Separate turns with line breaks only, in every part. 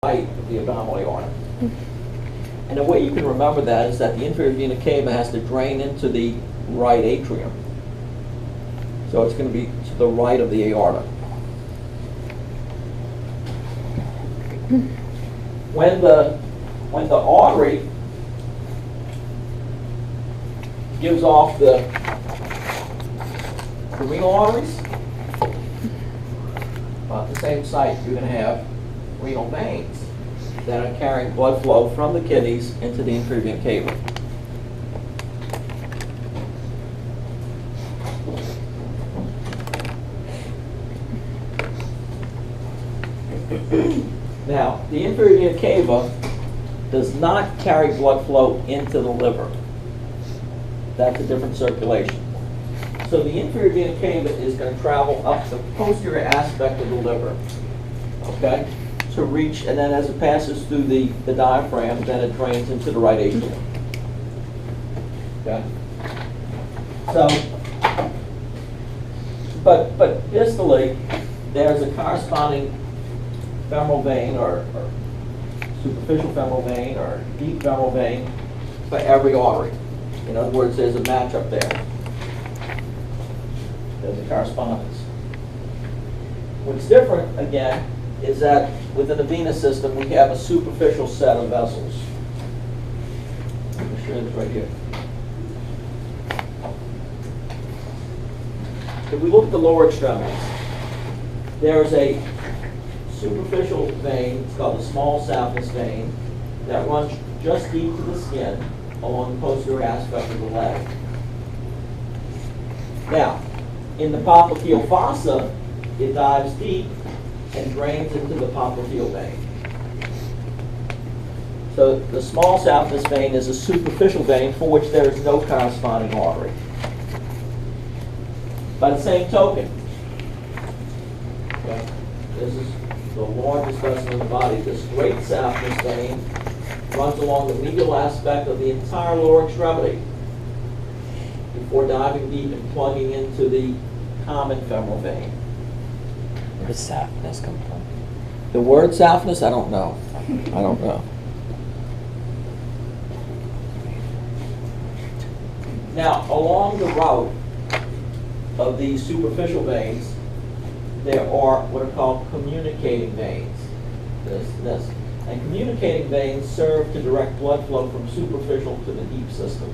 height of the abdominal aorta. And the way you can remember that is that the inferior vena cava has to drain into the right atrium. So it's going to be to the right of the aorta. When the artery gives off the renal arteries, at the same site you're going to have renal veins that are carrying blood flow from the kidneys into the inferior vena cava. Now, the inferior vena cava does not carry blood flow into the liver. That's a different circulation. So the inferior vena cava is going to travel up the posterior aspect of the liver, okay, to reach, and then as it passes through the diaphragm, then it drains into the right atrium. Okay. So, but distally, there's a corresponding femoral vein or superficial femoral vein or deep femoral vein for every artery. In other words, there's a match up there. There's a correspondence. What's different, again, is that within the venous system, we have a superficial set of vessels. Let me show you this right here. If we look at the lower extremities, there's a superficial vein, it's called the small saphenous vein, that runs just deep to the skin along the posterior aspect of the leg. Now, in the popliteal fossa, it dives deep and drains into the popliteal vein. So the small saphenous vein is a superficial vein for which there is no corresponding artery. By the same token, okay, this is the largest vessel in the body. This great saphenous vein runs along the medial aspect of the entire lower extremity before diving deep and plugging into the common femoral vein.
Where does saphenous come from?
The word saphenous, I don't know. I don't know. Now, along the route of these superficial veins, there are what are called communicating veins. This. And communicating veins serve to direct blood flow from superficial to the deep system.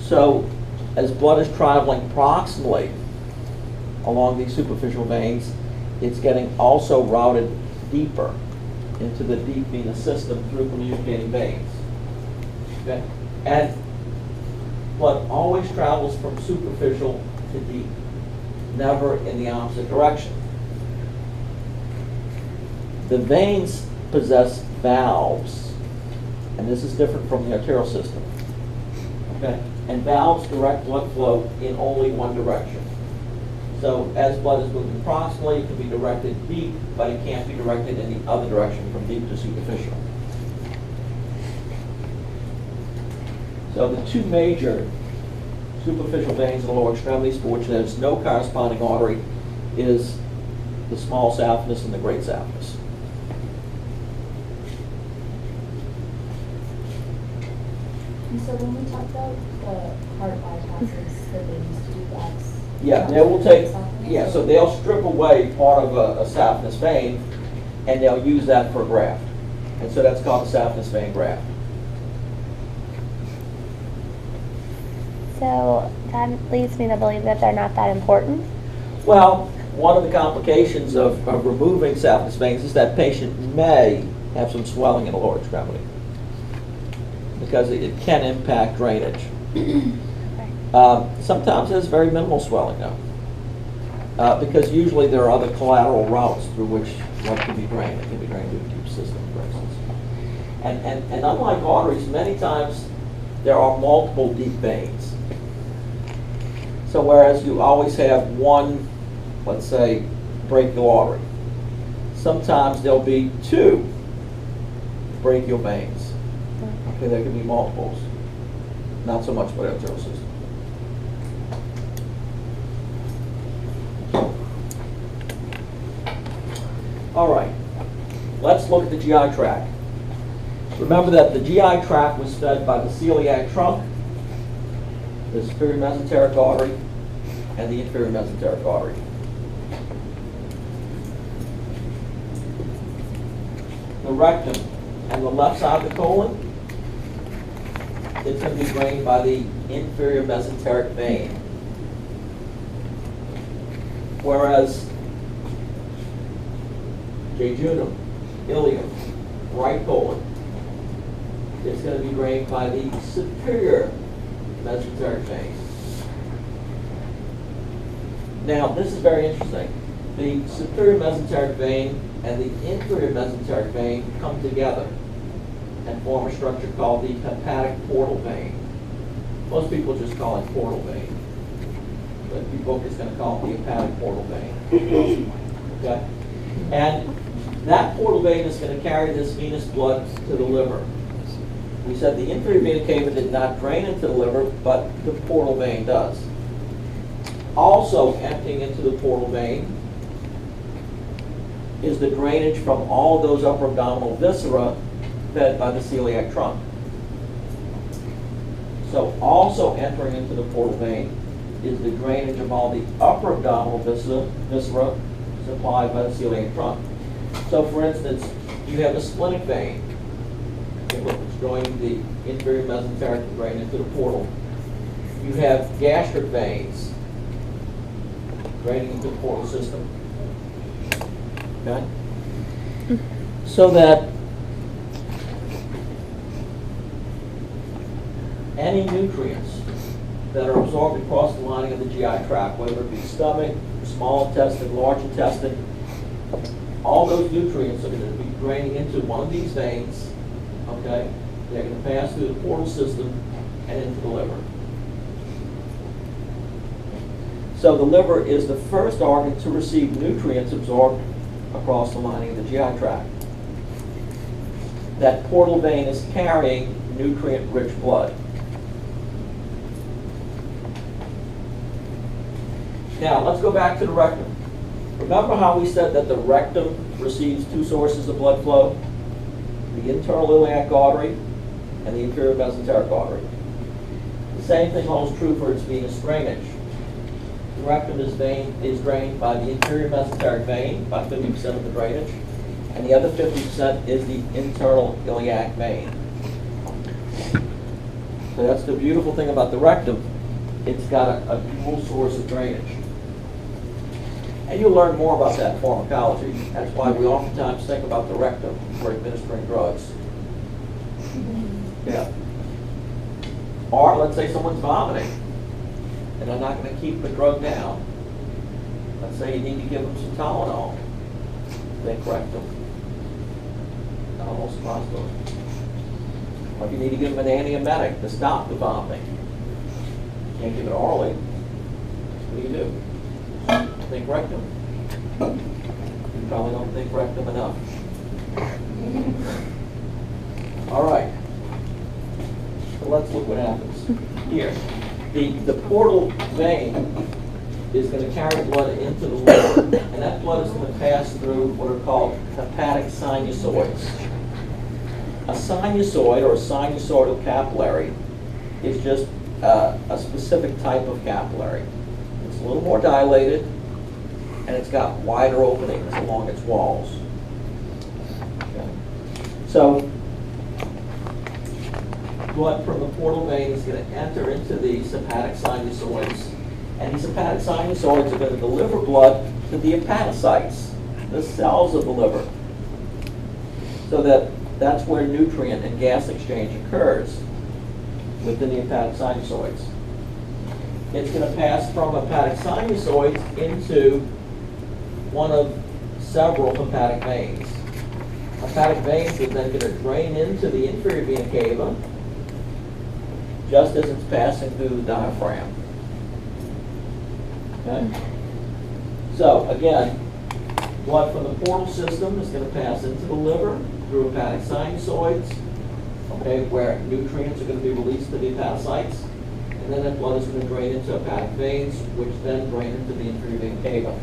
So, as blood is traveling proximally along these superficial veins, it's getting also routed deeper into the deep venous system through communicating veins. Okay? And blood always travels from superficial to deep, never in the opposite direction. The veins possess valves, and this is different from the arterial system. Okay? And valves direct blood flow in only one direction. So as blood is moving proximally, it can be directed deep, but it can't be directed in the other direction from deep to superficial. So the two major superficial veins in the lower extremities for which there's no corresponding artery is the small saphenous and the great saphenous.
And so when we talk about the heart bypasses that they used to do, that's...
Yeah, they will take, so they'll strip away part of a saphenous vein and they'll use that for a graft. And so that's called a saphenous vein graft.
So that leads me to believe that they're not that important.
Well, one of the complications of removing saphenous veins is that patient may have some swelling in the lower extremity because it can impact drainage. Sometimes there's very minimal swelling though, because usually there are other collateral routes through which blood can be drained. It can be drained through the deep system, for instance. And unlike arteries, many times there are multiple deep veins. So whereas you always have one, let's say, brachial artery, sometimes there'll be two brachial veins. Okay, there can be multiples. Not so much for the arterial system. All right. let's look at the GI tract. Remember that the GI tract was fed by the celiac trunk, the superior mesenteric artery, and the inferior mesenteric artery. The rectum and the left side of the colon, it's going to be drained by the inferior mesenteric vein. Whereas jejunum, ileum, right colon, it's going to be drained by the superior mesenteric vein. Now, this is very interesting. The superior mesenteric vein and the inferior mesenteric vein come together and form a structure called the hepatic portal vein. Most people just call it portal vein, but the book is going to call it the hepatic portal vein. Okay? And that portal vein is going to carry this venous blood to the liver. We said the inferior vena cava did not drain into the liver, but the portal vein does. Also emptying into the portal vein is the drainage from all those upper abdominal viscera fed by the celiac trunk. So also entering into the portal vein is the drainage of all the upper abdominal viscera supplied by the celiac trunk. So for instance, you have a splenic vein, which is joining the inferior mesenteric drain into the portal. You have gastric veins draining into the portal system. Okay? So that any nutrients that are absorbed across the lining of the GI tract, whether it be stomach, small intestine, large intestine, all those nutrients are going to be draining into one of these veins. Okay? They're going to pass through the portal system and into the liver. So the liver is the first organ to receive nutrients absorbed across the lining of the GI tract. That portal vein is carrying nutrient-rich blood. Now, let's go back to the rectum. Remember how we said that the rectum receives two sources of blood flow? The internal iliac artery and the inferior mesenteric artery. The same thing holds true for its venous drainage. The rectum is drained by the inferior mesenteric vein, about 50% of the drainage, and the other 50% is the internal iliac vein. So that's the beautiful thing about the rectum. It's got a dual source of drainage. And you'll learn more about that in pharmacology. That's why we oftentimes think about the rectum for administering drugs. Yeah. Or let's say someone's vomiting, and I'm not going to keep the drug down. Let's say you need to give them some Tylenol. Think rectum. Almost possible. Or if you need to give them an antiemetic to stop the vomiting. You can't give it orally. What do? Think rectum. You probably don't think rectum enough. All right. So let's look what happens here. The portal vein is going to carry blood into the liver, and that blood is going to pass through what are called hepatic sinusoids. A sinusoid, or a sinusoidal capillary, is just a specific type of capillary. It's a little more dilated, and it's got wider openings along its walls. Okay. So, blood from the portal vein is going to enter into these hepatic sinusoids, and these hepatic sinusoids are going to deliver blood to the hepatocytes, the cells of the liver, so that's where nutrient and gas exchange occurs within the hepatic sinusoids. It's going to pass from hepatic sinusoids into one of several hepatic veins. Hepatic veins is then going to drain into the inferior vena cava just as it's passing through the diaphragm. Okay? So again, blood from the portal system is going to pass into the liver through hepatic sinusoids, okay, where nutrients are going to be released to the hepatocytes, and then that blood is going to drain into hepatic veins, which then drain into the inferior vena cava.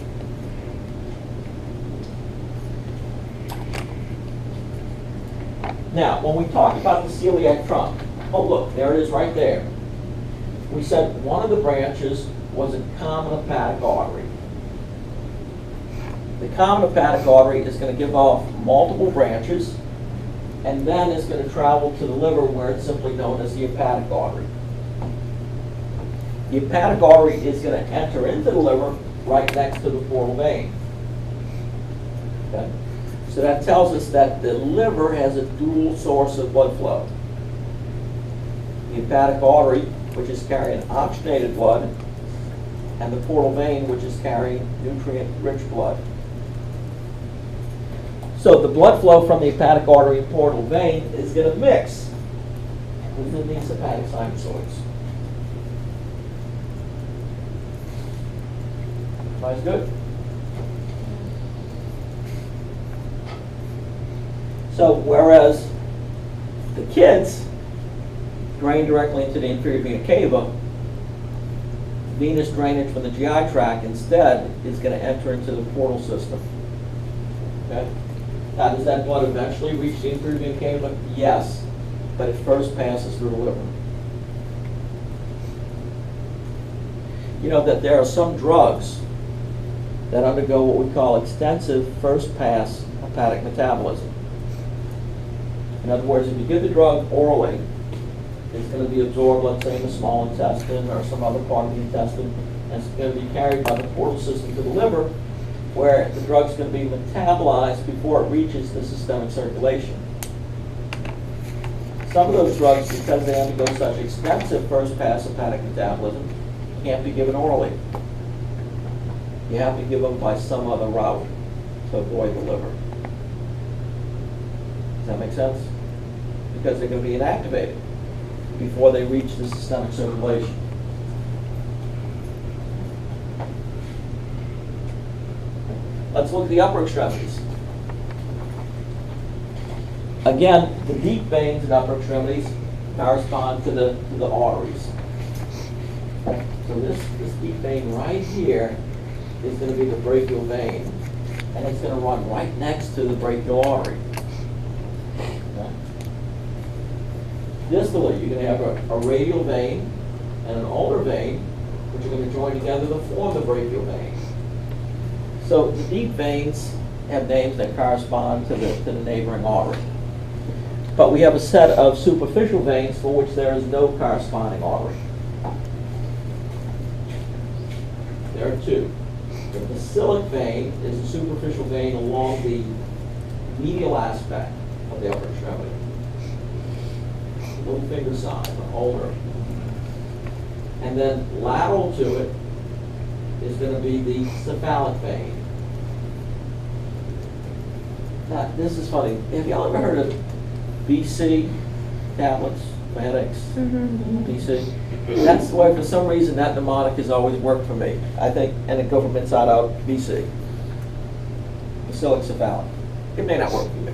Now, when we talked about the celiac trunk, oh look, there it is right there. We said one of the branches was a common hepatic artery. The common hepatic artery is going to give off multiple branches, and then it's going to travel to the liver where it's simply known as the hepatic artery. The hepatic artery is going to enter into the liver right next to the portal vein. Okay? So that tells us that the liver has a dual source of blood flow. The hepatic artery, which is carrying oxygenated blood, and the portal vein, which is carrying nutrient-rich blood. So the blood flow from the hepatic artery and portal vein is going to mix within these hepatic sinusoids. Everybody's good? So whereas the kids drain directly into the inferior vena cava, venous drainage from the GI tract instead is going to enter into the portal system. Okay? Now, does that blood eventually reach the inferior vena cava? Yes, but it first passes through the liver. You know that there are some drugs that undergo what we call extensive first pass hepatic metabolism. In other words, if you give the drug orally, it's going to be absorbed, let's say, in the small intestine or some other part of the intestine, and it's going to be carried by the portal system to the liver, where the drug's going to be metabolized before it reaches the systemic circulation. Some of those drugs, because they undergo such extensive first-pass hepatic metabolism, can't be given orally. You have to give them by some other route to avoid the liver. Does that make sense? Because they're going to be inactivated before they reach the systemic circulation. Let's look at the upper extremities. Again, the deep veins in upper extremities correspond to the arteries. So this deep vein right here is going to be the brachial vein, and it's going to run right next to the brachial artery. Okay. Distally, you're going to have a radial vein and an ulnar vein, which are going to join together to form the brachial vein. So the deep veins have names that correspond to the neighboring artery. But we have a set of superficial veins for which there is no corresponding artery. There are two. The basilic vein is a superficial vein along the medial aspect of the upper extremity. Little finger size, or ulnar. And then lateral to it is going to be the cephalic vein. Now, this is funny. Have y'all ever heard of BC tablets for headaches?
Mm-hmm.
BC? That's the way, for some reason, that mnemonic has always worked for me. I think, and it go from inside out, BC. Basilic cephalic. It may not work for you.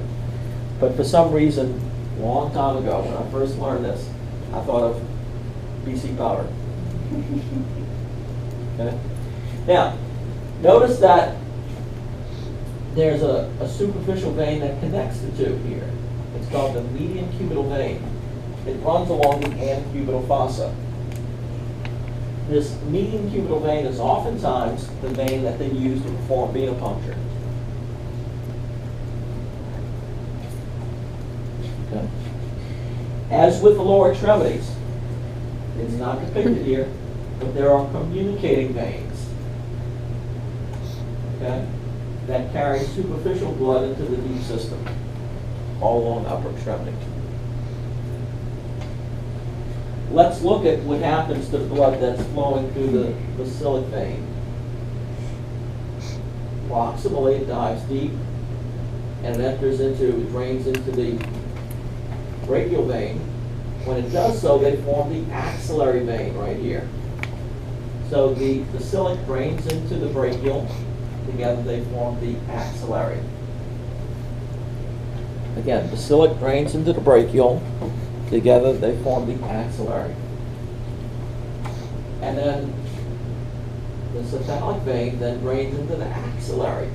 But for some reason, a long time ago, when I first learned this, I thought of BC powder. Okay? Now, notice that there's a superficial vein that connects the two here. It's called the median cubital vein. It runs along the antecubital fossa. This median cubital vein is oftentimes the vein that they use to perform venipuncture. Okay. As with the lower extremities, it's not depicted here, but there are communicating veins, okay, that carry superficial blood into the deep system, all along the upper extremity. Let's look at what happens to the blood that's flowing through the basilic vein. Proximally, it dives deep and it drains into the brachial vein. When it does so, they form the axillary vein right here. So the basilic drains into the brachial. Together they form the axillary. Again, basilic drains into the brachial. Together they form the axillary. And then the cephalic vein then drains into the axillary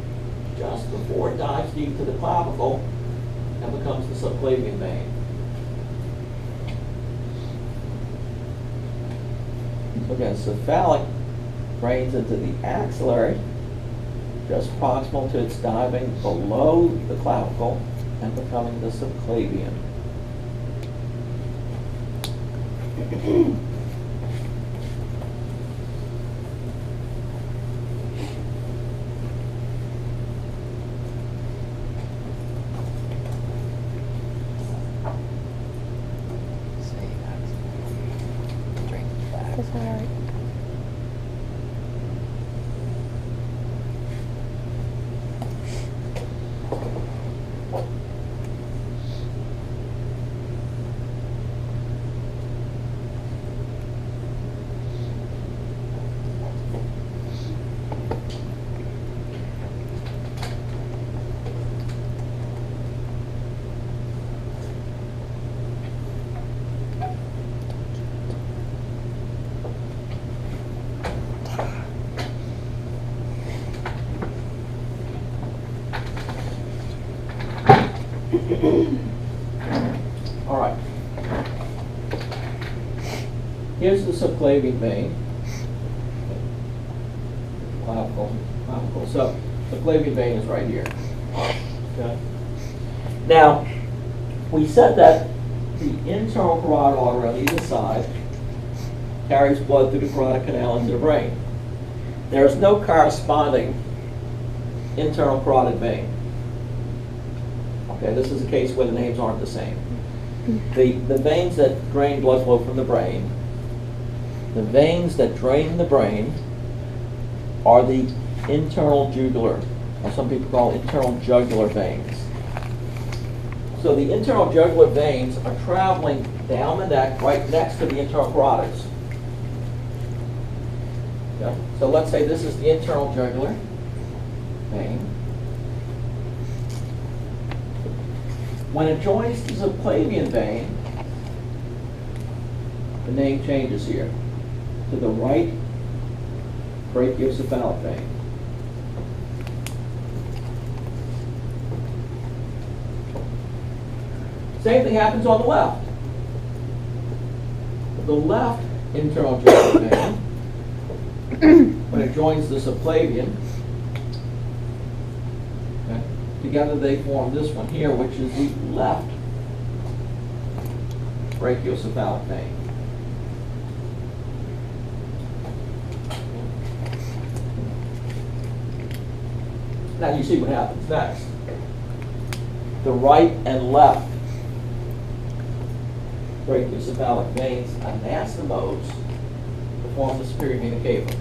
just before it dives deep to the clavicle and becomes the subclavian vein. So again, cephalic drains into the axillary, just proximal to its diving below the clavicle and becoming the subclavian.
Say that's drink back.
Does that hurt?
All right. Here's the subclavian vein. Clavicle. So the subclavian vein is right here. Okay. Now, we said that the internal carotid artery on either side carries blood through the carotid canal into the brain. There is no corresponding internal carotid vein. Okay, this is a case where the names aren't the same. The veins that drain blood flow from the brain, the veins that drain the brain are the internal jugular, or some people call internal jugular veins. So the internal jugular veins are traveling down the neck right next to the internal carotids. Okay? So let's say this is the internal jugular vein. When it joins the subclavian vein, the name changes here to the right brachiocephalic vein. Same thing happens on the left. The left internal jugular vein, when it joins the subclavian, okay, together they form this one here, which is the left brachiocephalic vein. Now you see what happens next. The right and left brachiocephalic veins anastomose to form the superior vena cava.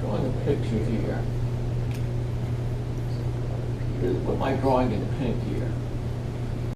Drawing a picture here. What am I drawing in pink here?